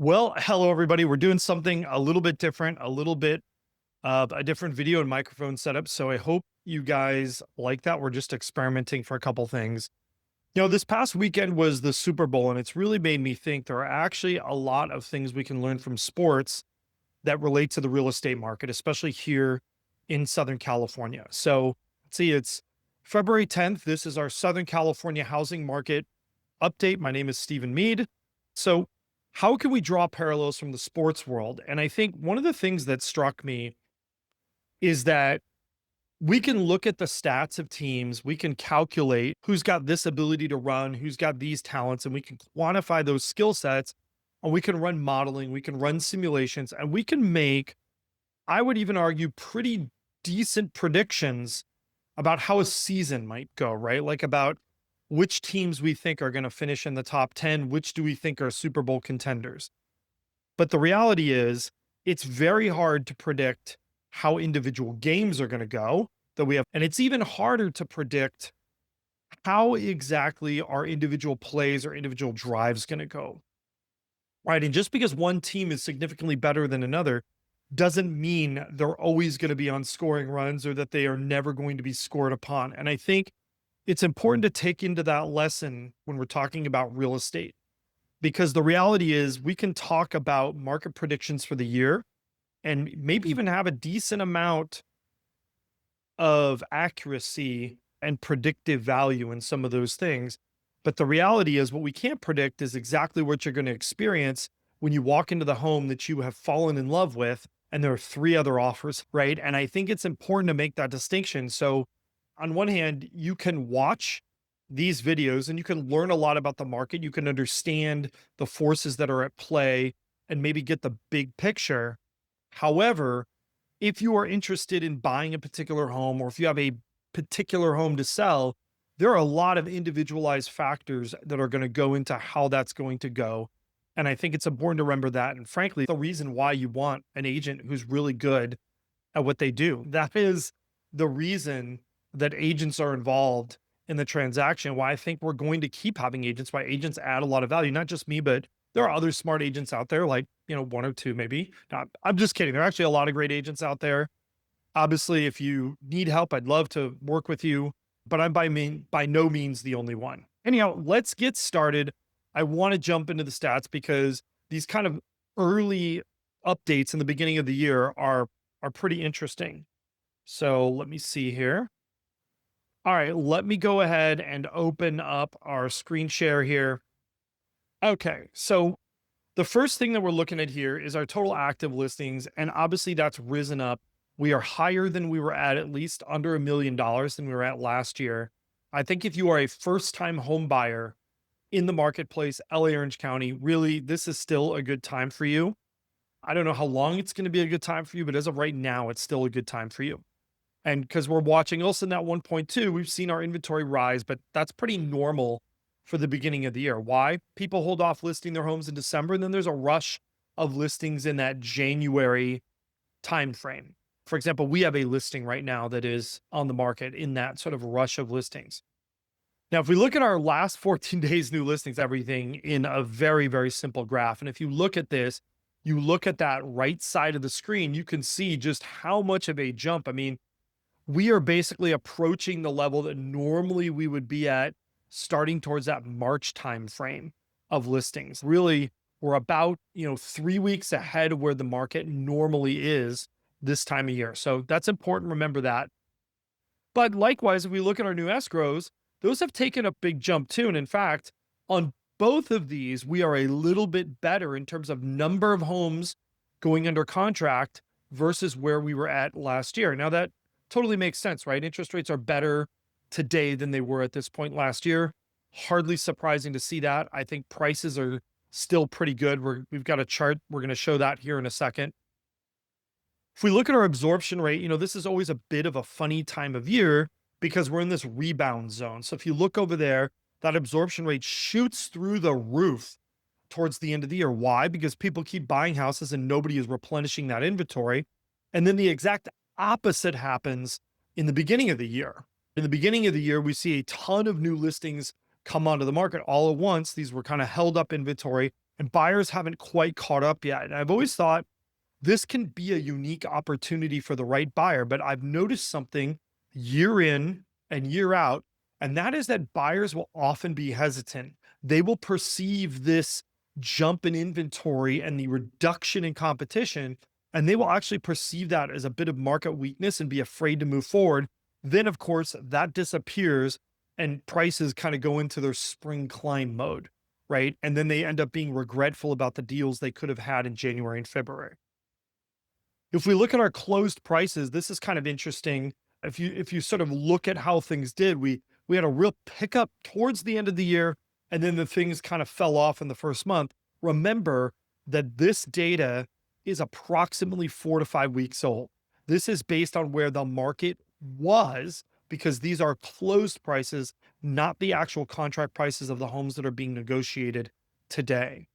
Well, hello everybody. We're doing something a little bit different, a little bit of a different video and microphone setup. So I hope you guys like that. We're just experimenting for a couple things. This past weekend was the Super Bowl, and it's really made me think there are actually a lot of things we can learn from sports that relate to the real estate market, especially here in Southern California. So let's see, it's February 10th. This is our Southern California housing market update. My name is Stephen Meade. So, how can we draw parallels from the sports world? And I think one of the things that struck me is that we can look at the stats of teams, we can calculate who's got this ability to run, who's got these talents, and we can quantify those skill sets. And we can run modeling, we can run simulations, and we can make, I would even argue, pretty decent predictions about how a season might go, right? Like about which teams we think are going to finish in the top 10, which do we think are Super Bowl contenders. But the reality is, it's very hard to predict how individual games are going to go that we have. And it's even harder to predict how exactly our individual plays or individual drives going to go. Right. And just because one team is significantly better than another doesn't mean they're always going to be on scoring runs or that they are never going to be scored upon. And I think it's important to take into that lesson when we're talking about real estate, because the reality is we can talk about market predictions for the year and maybe even have a decent amount of accuracy and predictive value in some of those things. But the reality is what we can't predict is exactly what you're going to experience when you walk into the home that you have fallen in love with and there are three other offers, right? And I think it's important to make that distinction. So on one hand, you can watch these videos and you can learn a lot about the market. You can understand the forces that are at play and maybe get the big picture. However, if you are interested in buying a particular home or if you have a particular home to sell, there are a lot of individualized factors that are going to go into how that's going to go. And I think it's important to remember that. And frankly, the reason why you want an agent who's really good at what they do. That is the reason that agents are involved in the transaction. Why I think we're going to keep having agents, why agents add a lot of value, not just me, but there are other smart agents out there, like, one or two, maybe. Not, I'm just kidding. There are actually a lot of great agents out there. Obviously, if you need help, I'd love to work with you, but I'm by no means the only one. Anyhow, let's get started. I want to jump into the stats because these kind of early updates in the beginning of the year are pretty interesting. So let me see here. All right, let me go ahead and open up our screen share here. Okay, so the first thing that we're looking at here is our total active listings, and obviously that's risen up. We are higher than we were at least under $1 million than we were at last year. I think if you are a first-time home buyer in the marketplace, LA Orange County, really, this is still a good time for you. I don't know how long it's going to be a good time for you, but as of right now, it's still a good time for you. And because we're watching also in that 1.2, we've seen our inventory rise, but that's pretty normal for the beginning of the year. Why? People hold off listing their homes in December, and then there's a rush of listings in that January timeframe. For example, we have a listing right now that is on the market in that sort of rush of listings. Now, if we look at our last 14 days new listings, everything in a very, very simple graph. And if you look at this, you look at that right side of the screen, you can see just how much of a jump. I mean, we are basically approaching the level that normally we would be at starting towards that March timeframe of listings. Really, we're about, 3 weeks ahead of where the market normally is this time of year. So that's important. Remember that. But likewise, if we look at our new escrows, those have taken a big jump too. And in fact, on both of these, we are a little bit better in terms of number of homes going under contract versus where we were at last year. Now that totally makes sense, right? Interest rates are better today than they were at this point last year. Hardly surprising to see that. I think prices are still pretty good. We've got a chart. We're going to show that here in a second. If we look at our absorption rate, this is always a bit of a funny time of year because we're in this rebound zone. So if you look over there, that absorption rate shoots through the roof towards the end of the year. Why? Because people keep buying houses and nobody is replenishing that inventory. And then the exact opposite happens in the beginning of the year. In the beginning of the year, we see a ton of new listings come onto the market all at once. These were kind of held up inventory. and buyers haven't quite caught up yet. And I've always thought this can be a unique opportunity for the right buyer, but I've noticed something year in and year out, and that is that buyers will often be hesitant. They will perceive this jump in inventory and the reduction in competition, and they will actually perceive that as a bit of market weakness and be afraid to move forward. Then, of course, that disappears and prices kind of go into their spring climb mode, right? And then they end up being regretful about the deals they could have had in January and February. If we look at our closed prices, this is kind of interesting. If you sort of look at how things did, we had a real pickup towards the end of the year, and then the things kind of fell off in the first month. Remember that this data is approximately 4 to 5 weeks old. This is based on where the market was, because these are closed prices, not the actual contract prices of the homes that are being negotiated today.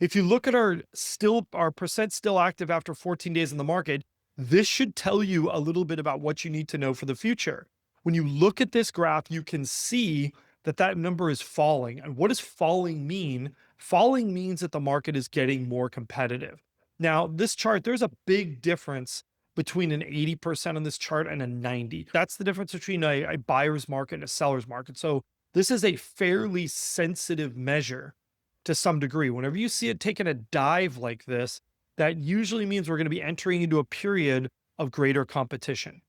If you look at our percent still active after 14 days in the market, this should tell you a little bit about what you need to know for the future. When you look at this graph, you can see that that number is falling. And what does falling mean? Falling means that the market is getting more competitive. Now, this chart, there's a big difference between an 80% on this chart and a 90. That's the difference between a buyer's market and a seller's market. So this is a fairly sensitive measure to some degree. Whenever you see it taking a dive like this, that usually means we're going to be entering into a period of greater competition.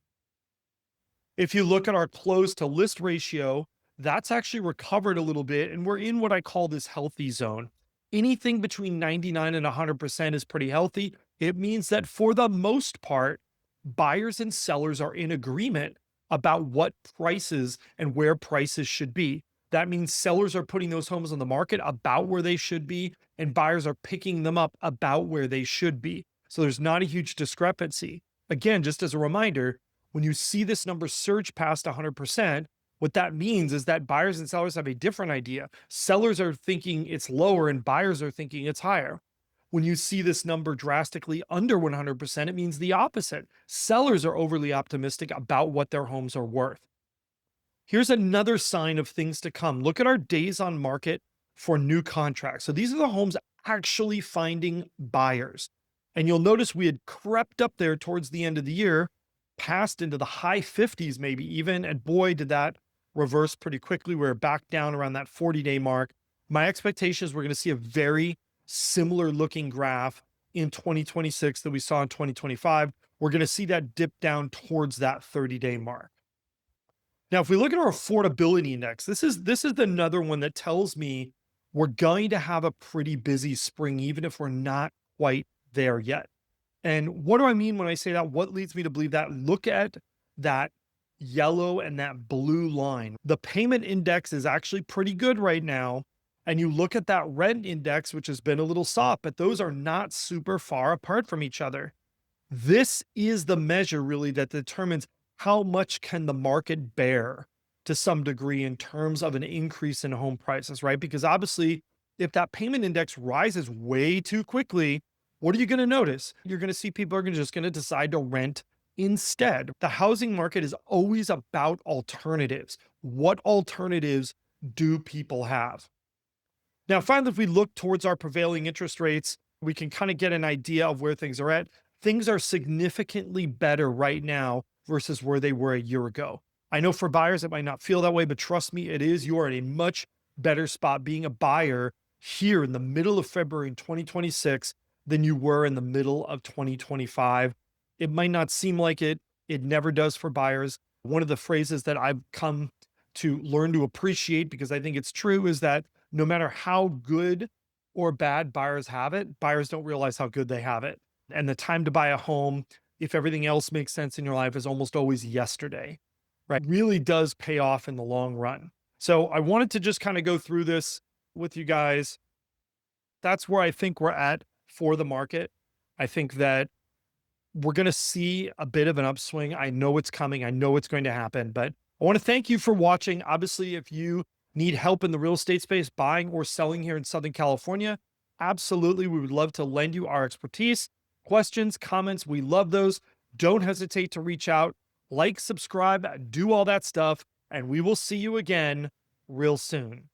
If you look at our close to list ratio, that's actually recovered a little bit, and we're in what I call this healthy zone. Anything between 99 and 100% is pretty healthy. It means that for the most part, buyers and sellers are in agreement about what prices and where prices should be. That means sellers are putting those homes on the market about where they should be, and buyers are picking them up about where they should be. So there's not a huge discrepancy. Again, just as a reminder, when you see this number surge past 100%, what that means is that buyers and sellers have a different idea. Sellers are thinking it's lower and buyers are thinking it's higher. When you see this number drastically under 100%, it means the opposite. Sellers are overly optimistic about what their homes are worth. Here's another sign of things to come. Look at our days on market for new contracts. So these are the homes actually finding buyers. And you'll notice we had crept up there towards the end of the year, passed into the high 50s maybe even, and boy, did that reverse pretty quickly. We're back down around that 40-day mark. My expectation is we're going to see a very similar looking graph in 2026 that we saw in 2025. We're going to see that dip down towards that 30-day mark. Now, if we look at our affordability index, this is another one that tells me we're going to have a pretty busy spring, even if we're not quite there yet. And what do I mean when I say that? What leads me to believe that? Look at that yellow and that blue line. The payment index is actually pretty good right now. And you look at that rent index, which has been a little soft, but those are not super far apart from each other. This is the measure really that determines how much can the market bear to some degree in terms of an increase in home prices, right? Because obviously, if that payment index rises way too quickly, what are you going to notice? You're going to see people are just going to decide to rent instead. The housing market is always about alternatives. What alternatives do people have? Now, finally, if we look towards our prevailing interest rates, we can kind of get an idea of where things are at. Things are significantly better right now versus where they were a year ago. I know for buyers, it might not feel that way, but trust me, it is. You are in a much better spot being a buyer here in the middle of February in 2026 than you were in the middle of 2025. It might not seem like it. It never does for buyers. One of the phrases that I've come to learn to appreciate, because I think it's true, is that no matter how good or bad buyers have it, buyers don't realize how good they have it. And the time to buy a home, if everything else makes sense in your life, is almost always yesterday, right? It really does pay off in the long run. So I wanted to just kind of go through this with you guys. That's where I think we're at for the market. I think that we're going to see a bit of an upswing. I know it's coming. I know it's going to happen, but I want to thank you for watching. Obviously, if you need help in the real estate space, buying or selling here in Southern California, absolutely, we would love to lend you our expertise. Questions, comments, we love those. Don't hesitate to reach out, like, subscribe, do all that stuff, and we will see you again real soon.